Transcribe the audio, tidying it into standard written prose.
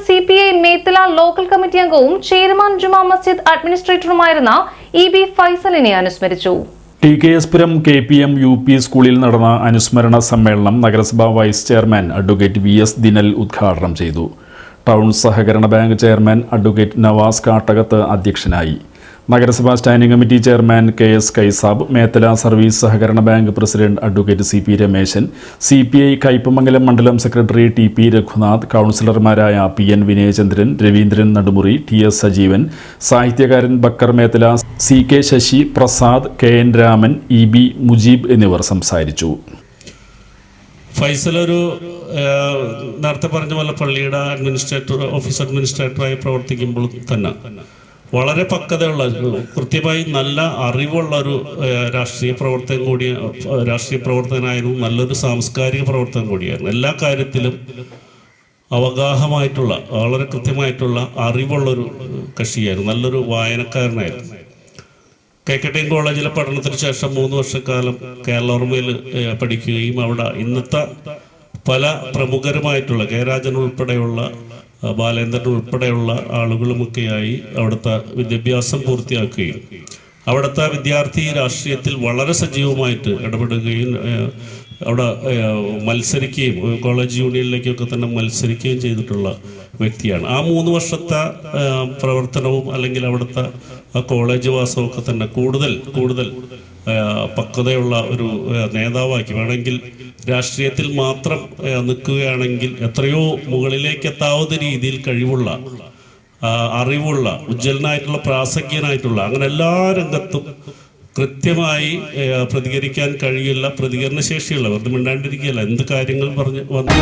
CPI Methala local committee അംഗവും chairman Juma Masjid അഡ്മിനിസ്ട്രേറ്ററുമായിരുന്ന EB ഫൈസലിനെ അനുസ്മരിച്ചു. TKS പുരം KPM UP സ്കൂളിൽ നടന്ന അനുസ്മരണ സമ്മേളനം നഗരസഭാ vice chairman advocate VS Dinal ഉദ്ഘാടനം ചെയ്തു. ടൗൺ സഹകരണ bank chairman advocate Navas Kattakath അധ്യക്ഷനായി. നഗരസഭാ standing committee chairman KS Kaisab, Methala service സഹകരണ bank president advocate CP Rameshan, CPI Kaipamangalam മണ്ഡലം സെക്രട്ടറി TP രഘുനാഥ്, കൗൺസിലർമാരായ PN വിനയചന്ദ്രൻ, രവീന്ദ്രൻ നടുമുറി, TS സജീവൻ, സാഹിത്യകാരൻ Backer Methala, CK Sasi, Prasad, KN Raman, EB Mujeeb എന്നിവർ സംസാരിച്ചു. ഫൈസൽ ഒരു നേരത്തെ പറഞ്ഞ പോലെ പള്ളിയുടെ ഓഫീസ് അഡ്മിനിസ്ട്രേറ്ററായി പ്രവർത്തിക്കുമ്പോൾ തന്നെ വളരെ പക്വതയുള്ള, കൃത്യമായി നല്ല അറിവുള്ള ഒരു രാഷ്ട്രീയ പ്രവർത്തകനായിരുന്നു. നല്ലൊരു സാംസ്കാരിക പ്രവർത്തകൻ കൂടിയായിരുന്നു. എല്ലാ കാര്യത്തിലും അവഗാഹമായിട്ടുള്ള, വളരെ കൃത്യമായിട്ടുള്ള അറിവുള്ളൊരു കക്ഷിയായിരുന്നു. നല്ലൊരു വായനക്കാരനായിരുന്നു. KKTM കോളേജിലെ പഠനത്തിന് ശേഷം 3 വർഷക്കാലം കേരളോർമയിൽ പഠിക്കുകയും അവിടെ ഇന്നത്തെ പല പ്രമുഖരുമായിട്ടുള്ള കെ.രാജൻ ഉൾപ്പെടെയുള്ള, ബാലേന്ദ്രൻ ഉൾപ്പെടെയുള്ള ആളുകളുമൊക്കെയായി അവിടുത്തെ വിദ്യാഭ്യാസം പൂർത്തിയാക്കുകയും അവിടുത്തെ വിദ്യാർത്ഥി രാഷ്ട്രീയത്തിൽ വളരെ സജീവമായിട്ട് ഇടപെടുകയും അവിടെ മത്സരിക്കുകയും കോളേജ് യൂണിയനിലേക്കൊക്കെ തന്നെ മത്സരിക്കുകയും ചെയ്തിട്ടുള്ള വ്യക്തിയാണ്. ആ 3 വർഷത്തെ പ്രവർത്തനവും അല്ലെങ്കിൽ അവിടുത്തെ ആ കോളേജ് വാസമൊക്കെ തന്നെ കൂടുതൽ പക്വതയുള്ള ഒരു നേതാവാക്കി, വേണമെങ്കിൽ രാഷ്ട്രീയത്തിൽ മാത്രം നിൽക്കുകയാണെങ്കിൽ എത്രയോ മുകളിലേക്ക് എത്താവുന്ന രീതിയിൽ കഴിവുള്ള, അറിവുള്ള, ഉജ്ജ്വലനായിട്ടുള്ള, പ്രാസംഗികനായിട്ടുള്ള, അങ്ങനെ എല്ലാ രംഗത്തും കൃത്യമായി പ്രതികരിക്കാൻ കഴിയുള്ള, പ്രതികരണശേഷിയുള്ള, വെറുതെ മിണ്ടാണ്ടിരിക്കുകയല്ല, എന്ത് കാര്യങ്ങൾ പറഞ്ഞ് വന്നു